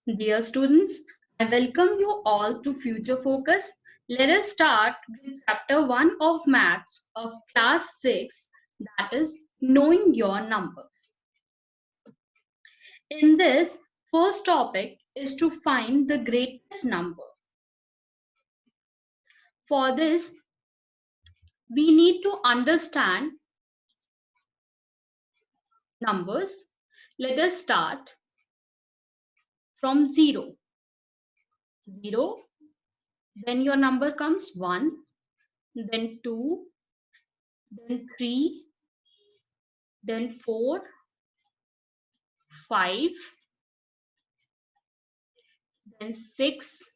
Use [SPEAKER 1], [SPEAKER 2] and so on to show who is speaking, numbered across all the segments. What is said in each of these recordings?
[SPEAKER 1] Dear students, I welcome you all to Future Focus. Let us start with chapter 1 of Maths of class 6, that is knowing your number. In this, first topic is to find the greatest number. For this, we need to understand numbers. Let us start from 0. 0, then your number comes 1, then 2, then 3, then 4, 5, then 6,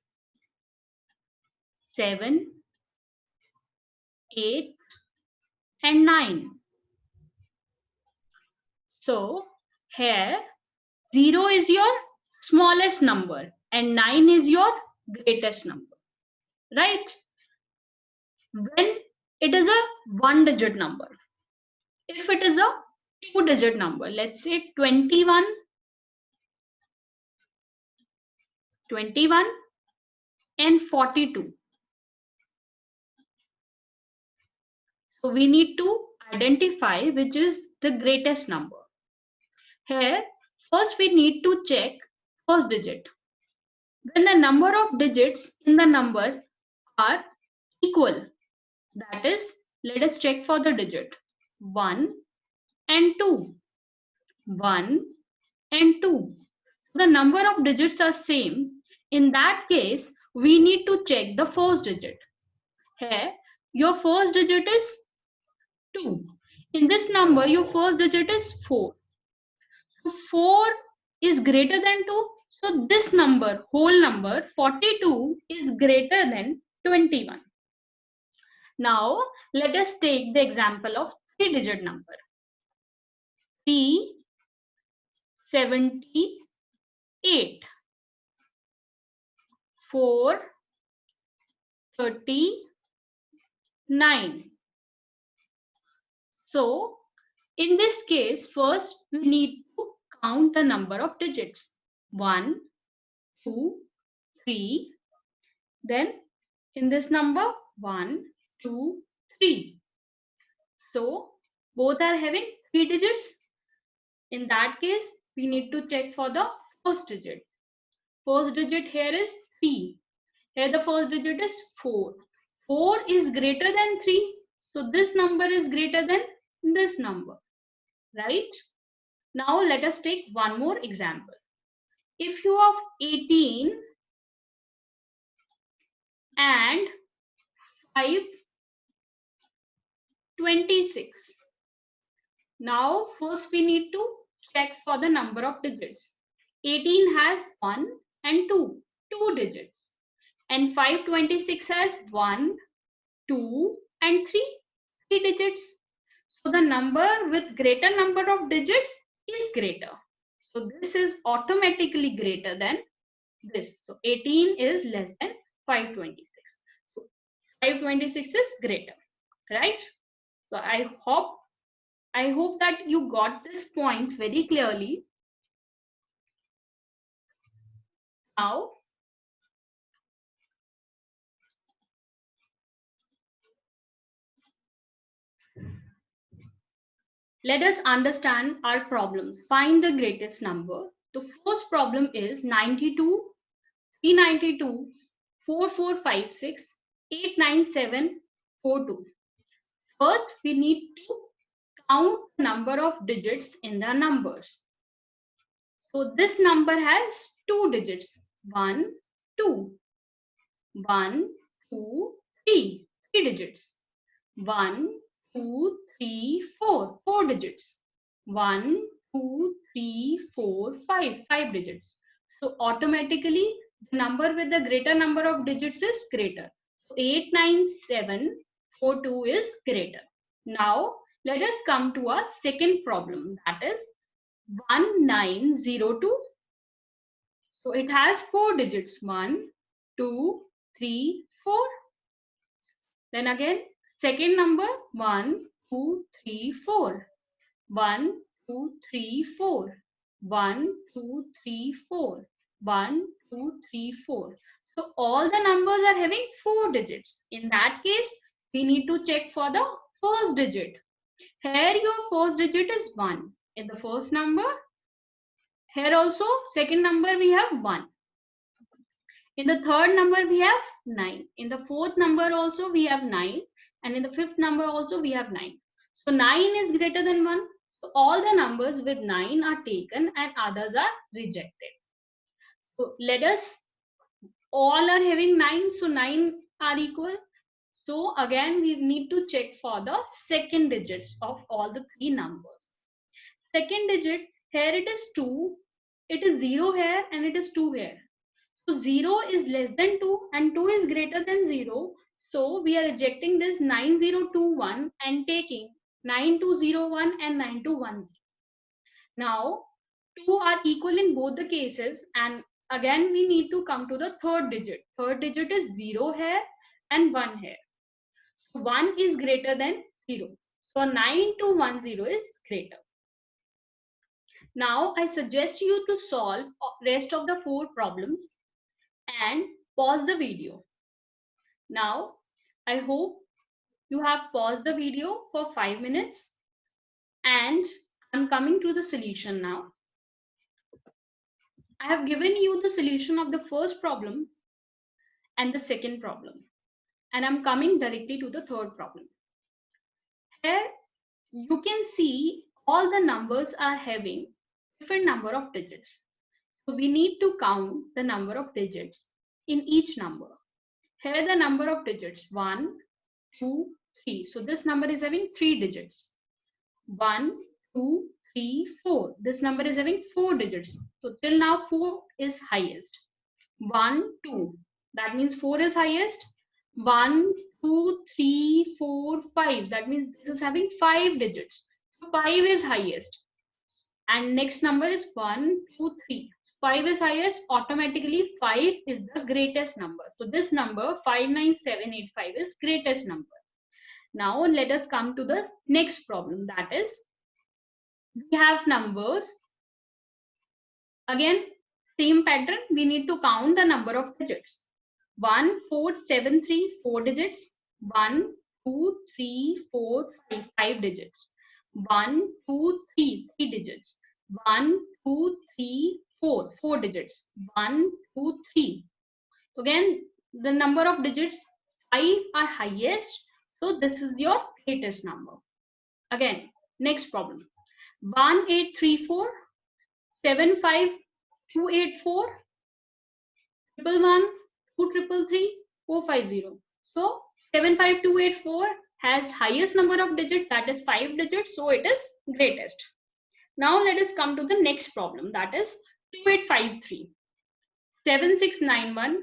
[SPEAKER 1] 7, 8, and 9. So here 0 is your smallest number and 9 is your greatest number, right? When it is a one digit number, if it is a two digit number, let's say 21, 21 and 42. So we need to identify which is the greatest number. Here, first we need to check first digit. When the number of digits in the number are equal, that is, let us check for the digit 1 and 2. 1 and 2. The number of digits are same. In that case, we need to check the first digit. Here, your first digit is 2. In this number, your first digit is 4. So 4 is greater than 2. So this number, whole number 42 is greater than 21. Now let us take the example of three digit number. 378, 439. So in this case, first we need to count the number of digits. 1, 2, 3. Then in this number 1, 2, 3. So both are having 3 digits. In that case, we need to check for the first digit. First digit here is 3. Here the first digit is 4. 4 is greater than 3. So this number is greater than this number. Right? Now let us take one more example. If you have 18 and 526. Now first we need to check for the number of digits. 18 has 1 and 2 digits. And 526 has 1, 2 and 3 digits. So the number with greater number of digits is greater. So this is automatically greater than this. So 18 is less than 526. So 526 is greater, right? So I hope that you got this point very clearly. Now let us understand our problem. Find the greatest number. The first problem is 92, 392, 4456, 89742. First, we need to count the number of digits in the numbers. So this number has 2 digits. 1, 2. 1, 2, 3. 3 digits. 1, 2, 3, 4. 4 digits. 1, 2, 3, 4, 5. 5 digits. So automatically the number with the greater number of digits is greater. So 89742 is greater. Now let us come to our second problem, that is 1902. So it has 4 digits. 1, 2, 3, 4. Then again second number 1, 2, 3, 4. 1, 2, 3, 4. 1, 2, 3, 4. 1, 2, 3, 4. So all the numbers are having 4 digits. In that case, we need to check for the first digit. Here your first digit is 1 in the first number. Here also second number we have 1. In the third number we have 9. In the fourth number also we have 9. And in the fifth number also we have 9. So 9 is greater than 1. So all the numbers with 9 are taken and others are rejected. So let us, all are having 9. So 9 are equal. So again we need to check for the second digits of all the three numbers. Second digit, here it is 2. It is 0 here and it is 2 here. So 0 is less than 2 and 2 is greater than 0. So we are rejecting this 9021 and taking 9201 and 9210. Now 2 are equal in both the cases, and again we need to come to the third digit. Third digit is 0 here and 1 here. So 1 is greater than 0. So 9210 is greater. Now I suggest you to solve rest of the 4 problems and pause the video. Now I hope you have paused the video for 5 minutes and I'm coming to the solution now. I have given you the solution of the first problem and the second problem, and I'm coming directly to the third problem. Here you can see all the numbers are having different number of digits. So we need to count the number of digits in each number. Here the number of digits 1, 2, 3. So this number is having 3 digits. 1, 2, 3, 4. This number is having 4 digits. So till now 4 is highest. 1, 2. That means 4 is highest. 1, 2, 3, 4, 5. That means this is having 5 digits. So 5 is highest. And next number is 1, 2, 3. 5 is highest. Automatically 5 is the greatest number. So this number 59785 is greatest number. Now let us come to the next problem. That is, we have numbers. Again, same pattern. We need to count the number of digits. 1, 4, 7, 3, 4 digits. 1, 2, 3, 4, 5, 5 digits. 1, 2, 3, 3 digits. 1, 2, 3, 4, 4 digits. 1, 2, 3. Again, the number of digits 5 are highest. So this is your greatest number. Again, next problem. 1834, 75284, 111, 2333, 450. So 75284 has highest number of digits, that is 5 digits, so it is greatest. Now let us come to the next problem, that is 2853, 7691,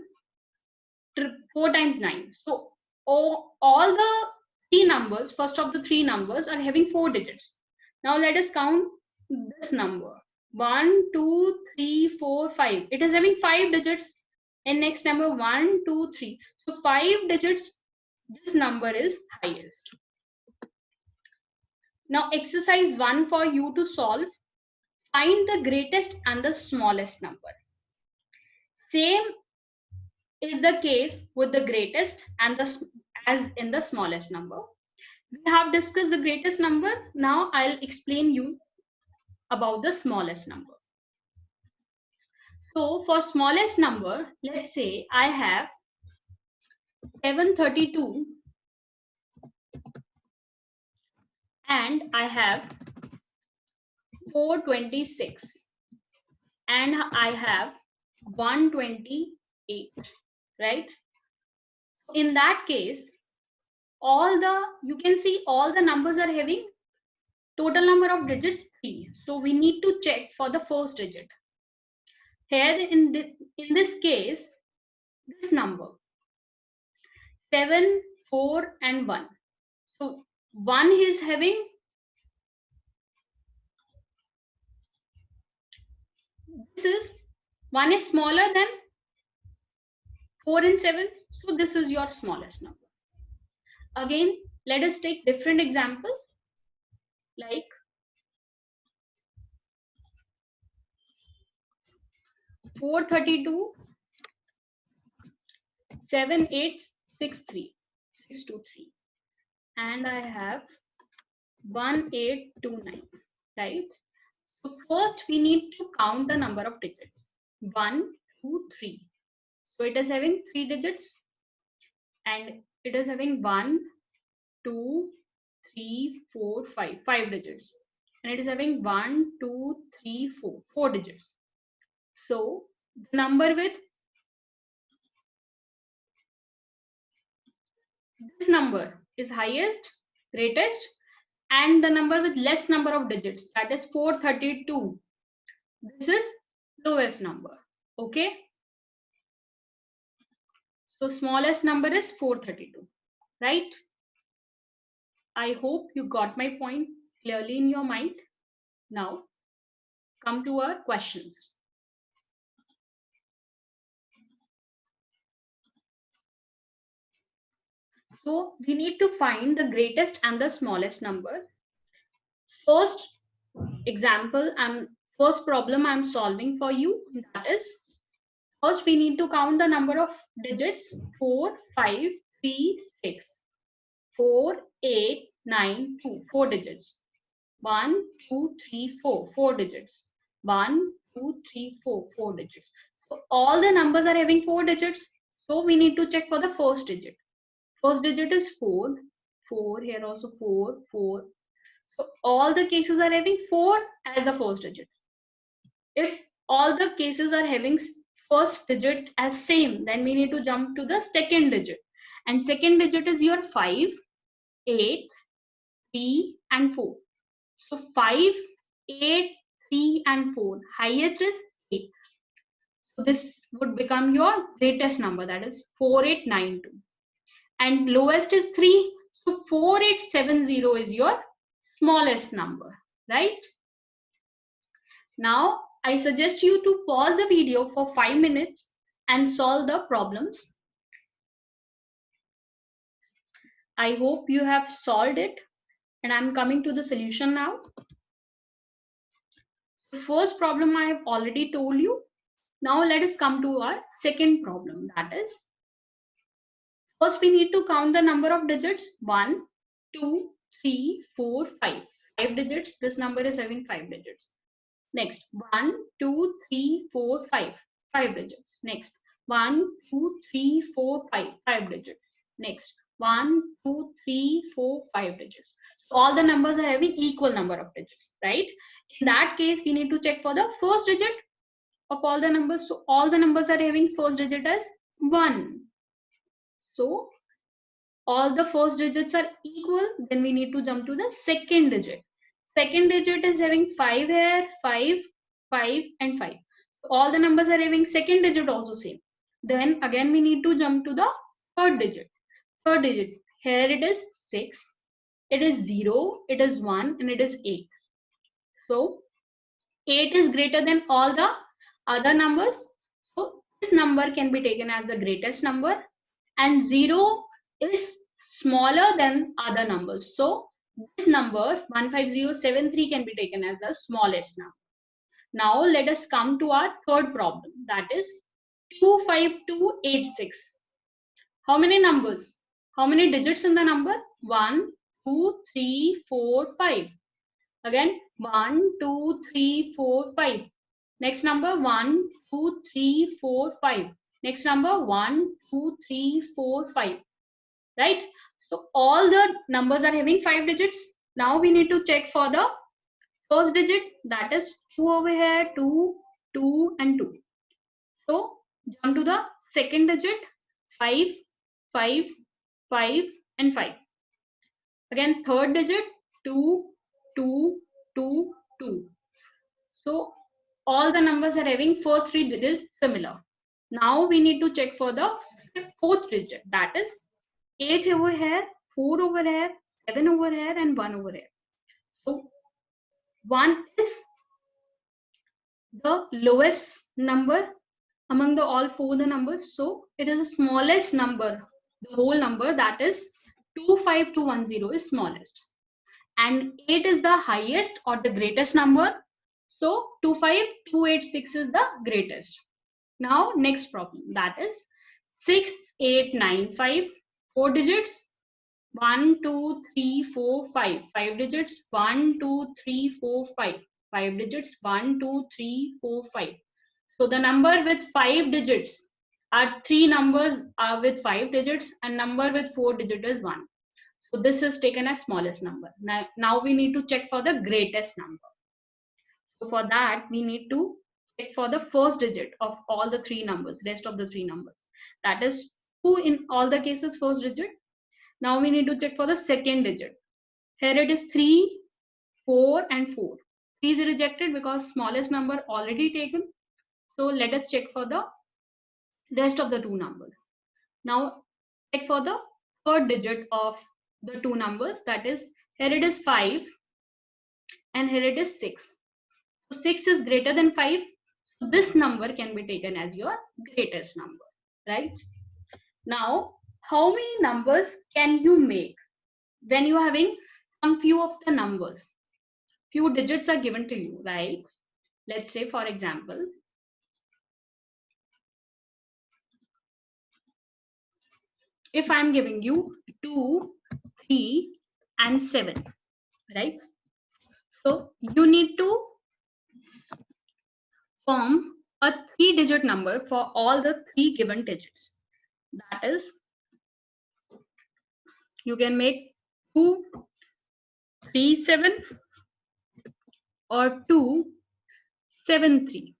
[SPEAKER 1] 4 times 9. So all the three numbers, first of the three numbers are having 4 digits. Now let us count this number. 1, 2, 3, 4, 5. It is having 5 digits. And next number 1, 2, 3. So 5 digits, this number is highest. Now exercise 1 for you to solve. Find the greatest and the smallest number. Same is the case with the greatest and as in the smallest number. We have discussed the greatest number. Now I'll explain you about the smallest number. So for smallest number, let's say I have 732 and I have 426 and I have 128, right? In that case, you can see all the numbers are having total number of digits 3. So we need to check for the first digit. Here in this case, this number 7, 4 and 1. So 1 is having, this is 1 is smaller than 4 and 7. So this is your smallest number. Again, let us take different example, like 432 7863 623, and I have 1829, right? So first we need to count the number of digits. 1, 2, 3. So it is having 3 digits, and it is having 1, 2, 3, 4, 5, 5 digits. And it is having 1, 2, 3, 4, 4 digits. So the number with this number is highest, greatest, and the number with less number of digits, that is 432. This is lowest number. Okay. So smallest number is 432, right? I hope you got my point clearly in your mind. Now come to our questions. So we need to find the greatest and the smallest number. First example, first problem I'm solving for you, that is, first we need to count the number of digits 4, 5, 3, 6, 4, 8, 9, 2, 4 digits. 1, 2, 3, 4, 4 digits. 1, 2, 3, 4, 4 digits. So all the numbers are having 4 digits. So we need to check for the first digit. First digit is 4. 4, here also 4, 4. So all the cases are having 4 as the first digit. If all the cases are having first digit as same, then we need to jump to the second digit. And second digit is your 5, 8, 3, and 4. So 5, 8, 3, and 4. Highest is 8. So this would become your greatest number, that is 4892. And lowest is 3. So 4870 is your smallest number, right? Now I suggest you to pause the video for 5 minutes and solve the problems. I hope you have solved it, and I'm coming to the solution now. The first problem I have already told you. Now let us come to our second problem, that is, first we need to count the number of digits 1, 2, 3, 4, 5. 5 digits, this number is having 5 digits. Next, 1, 2, 3, 4, 5. 5 digits. Next, 1, 2, 3, 4, 5. 5 digits. Next, 1, 2, 3, 4, 5 digits. So all the numbers are having equal number of digits, right? In that case, we need to check for the first digit of all the numbers. So all the numbers are having first digit as 1. So all the first digits are equal. Then we need to jump to the second digit. Second digit is having 5 here, 5, 5, and 5. So all the numbers are having second digit also same. Then again we need to jump to the third digit. Third digit, here it is 6, it is 0, it is 1, and it is 8. So 8 is greater than all the other numbers. So this number can be taken as the greatest number, and 0 is smaller than other numbers. So this number 15073 can be taken as the smallest number. Now let us come to our third problem, that is 25286. How many numbers? How many digits in the number? 1, 2, 3, 4, 5. Again 1, 2, 3, 4, 5. Next number 1, 2, 3, 4, 5. Next number 1, 2, 3, 4, 5. Right? So all the numbers are having 5 digits. Now we need to check for the first digit, that is 2 over here, 2, 2, and 2. So jump to the second digit, 5, 5, 5, and 5. Again third digit, 2, 2, 2, 2. So all the numbers are having first 3 digits similar. Now we need to check for the fourth digit, that is 8 over here, 4 over here, 7 over here, and 1 over here. So 1 is the lowest number among the all 4 the numbers. So it is the smallest number, the whole number, that is 25210 is smallest. And 8 is the highest or the greatest number. So 25286 is the greatest. Now next problem, that is 6895, 4 digits, 1 2 3 4 5, 5 digits, 1 2 3 4 5, 5 digits, 1 2 3 4 5. So the number with 5 digits are 3 numbers are with 5 digits, and number with 4 digits is 1. So this is taken as smallest number. Now we need to check for the greatest number. So for that, we need to check for the first digit of all the 3 numbers, rest of the 3 numbers. That is 2 in all the cases, first digit. Now we need to check for the second digit. Here it is 3, 4 and 4. 3 is rejected because smallest number already taken. So let us check for the rest of the 2 numbers. Now check for the third digit of the 2 numbers. That is, here it is 5 and here it is 6. So 6 is greater than 5. So this number can be taken as your greatest number, right? Now, how many numbers can you make when you are having some few of the numbers? Few digits are given to you, right? Let's say, for example, if I'm giving you 2, 3, and 7, right? So you need to form a 3-digit number for all the 3 given digits. That is, you can make 2, 3, 7 or 2, 7, 3,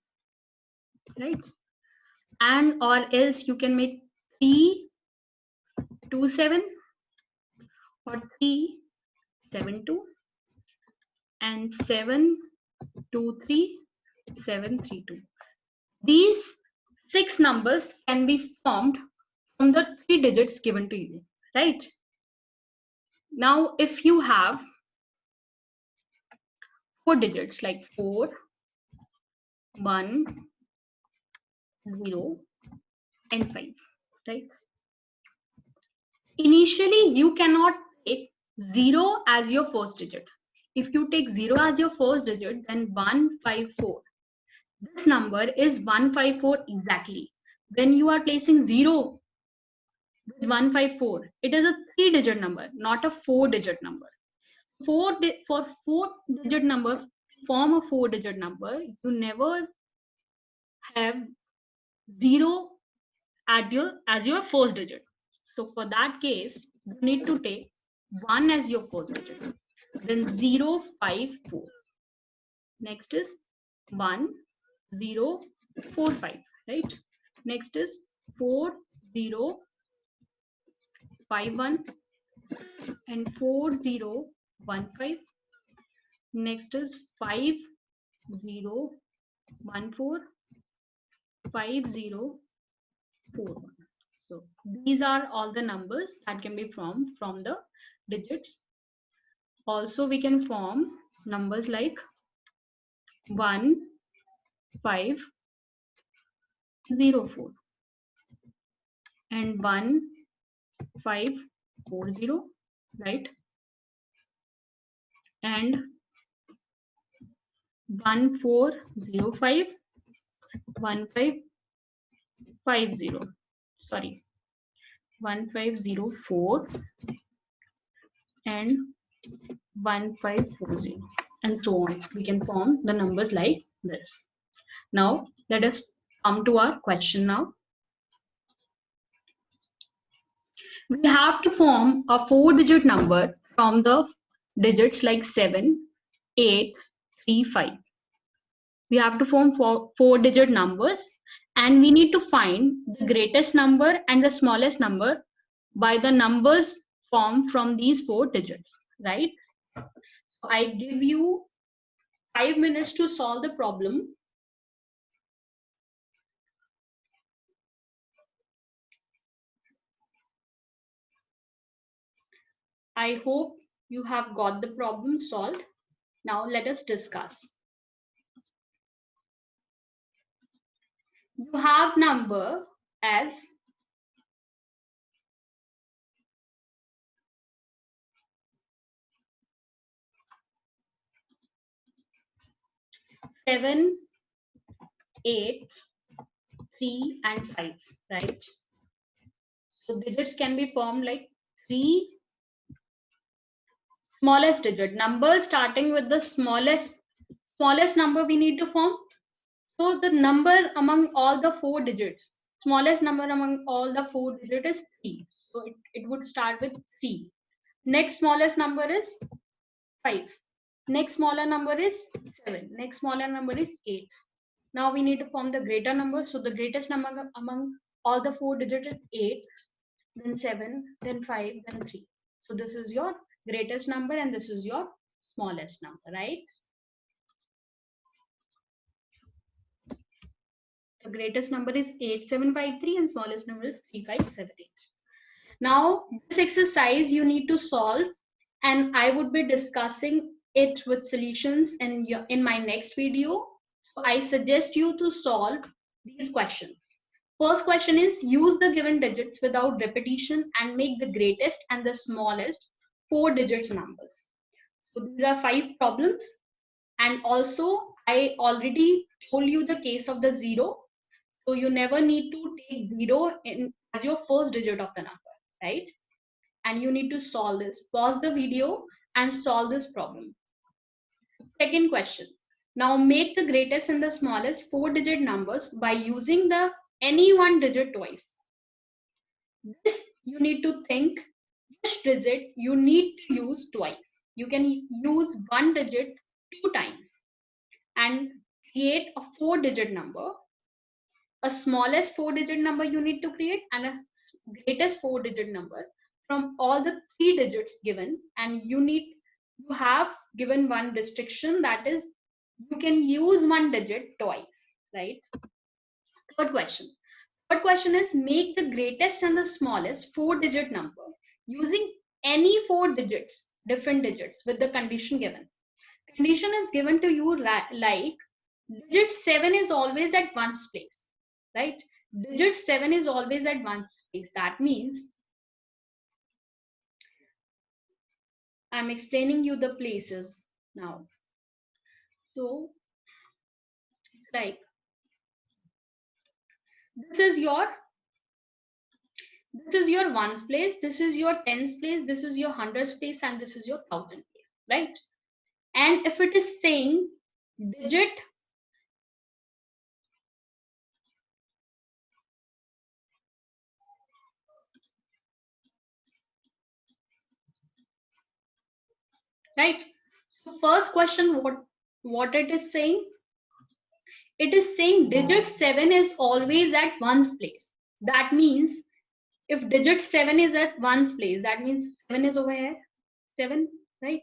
[SPEAKER 1] right? And or else you can make 3, 2, 7 or 3, 7, 2 and 7, 2, 3, 7, 3, 2. These 6 numbers can be formed from the 3 digits given to you, right? Now, if you have 4 digits like 4, 1, 0, and 5, right? Initially, you cannot take 0 as your first digit. If you take 0 as your first digit, then 154. This number is 154 exactly. When you are placing 0 with 154, it is a 3-digit number, not a 4-digit number. For 4-digit number, form a 4-digit number, you never have 0 as your first digit. So for that case, you need to take 1 as your first digit. Then 0, 5, 4. Next is 1, 0, 4, 5, right? Next is 4, 0, 5, 1 and 4, 0, 1, 5. Next is 5, 0, 1, 4, 5, 0, 4, 1. So these are all the numbers that can be formed from the digits. Also, we can form numbers like 1, 5, 0, 4 and 1, 5, 4, 0, right? And 1, 4, 0, 5, 1, 5, 5, 0. Sorry, 1, 5, 0, 4 and 1, 5, 4, 0, and so on. We can form the numbers like this. Now, let us come to our question now. We have to form a 4-digit number from the digits like 7, 8, 3, 5. We have to form 4-digit numbers, and we need to find the greatest number and the smallest number by the numbers formed from these 4 digits, right? So I give you 5 minutes to solve the problem. I hope you have got the problem solved. Now let us discuss. You have number as 7, 8, 3 and 5, right? So digits can be formed like 3 smallest digit. Numbers starting with the smallest number we need to form. So the number among all the 4 digits, smallest number among all the 4 digits is 3. So it would start with 3. Next smallest number is 5. Next smaller number is 7. Next smaller number is 8. Now we need to form the greater number. So the greatest number among all the 4 digits is 8, then 7, then 5, then 3. So this is your greatest number and this is your smallest number, right? The greatest number is 8753 and smallest number is 3578. Now this exercise you need to solve, and I would be discussing it with solutions in my next video. So I suggest you to solve these questions. First question is use the given digits without repetition and make the greatest and the smallest 4 digits numbers. So these are 5 problems, and also I already told you the case of the 0. So you never need to take 0 as your first digit of the number, right? And you need to solve this. Pause the video and solve this problem. Second question. Now make the greatest and the smallest 4-digit numbers by using the any one digit twice. This you need to think which digit you need to use twice. You can use one digit 2 times and create a 4-digit number. A smallest 4-digit number you need to create and a greatest 4-digit number from all the 3 digits given, and you have given one restriction, that is you can use one digit twice, right? Third question is make the greatest and the smallest 4-digit number using any 4 digits, different digits, with the condition given. Condition is given to you like digit 7 is always at ones place, right? Digit 7 is always at one place. That means I'm explaining you the places now. So like this is your ones place, this is your tens place, this is your hundreds place, and this is your thousand place, right? And if it is saying digit right, so first question, what it is saying, it is saying digit 7 is always at ones place. That means if digit 7 is at ones place, that means 7 is over here, 7, right?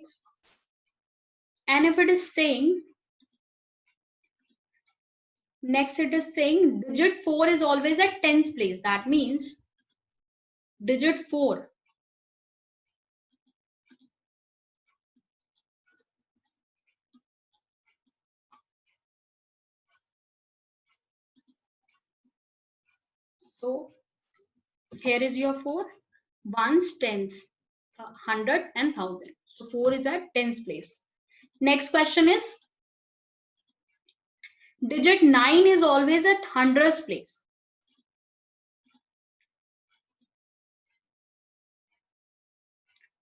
[SPEAKER 1] And if it is saying next, it is saying digit 4 is always at tens place. That means digit 4 so here is your 4 ones, tens, 100 and 1000. So 4 is at tens place. Next question is digit 9 is always at hundreds place.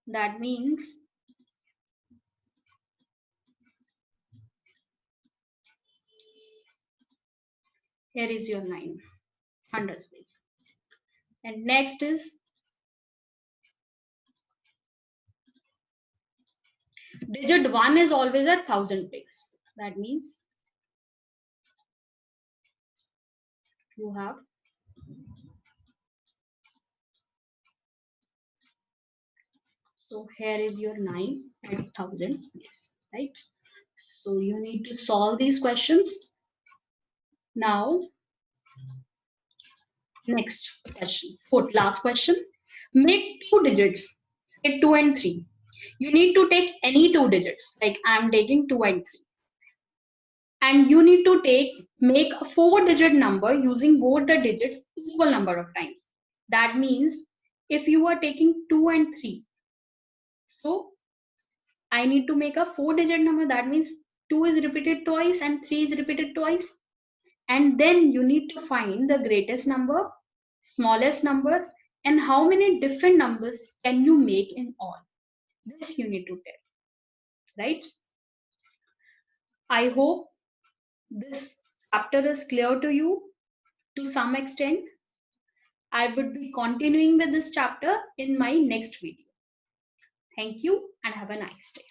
[SPEAKER 1] That means here is your 9, hundreds place. And next is digit 1 is always at 1000 place. That means you have so here is your 9 at 1000 place, right? So you need to solve these questions. Now next question, fourth last question, make 2 digits, say 2 and 3. You need to take any 2 digits, like I'm taking 2 and 3, and you need to make a 4-digit number using both the digits equal number of times. That means if you are taking 2 and 3, so I need to make a 4-digit number. That means 2 is repeated twice and 3 is repeated twice, and then you need to find the greatest number, smallest number, and how many different numbers can you make in all. This you need to tell, right? I hope this chapter is clear to you to some extent. I would be continuing with this chapter in my next video. Thank you and have a nice day.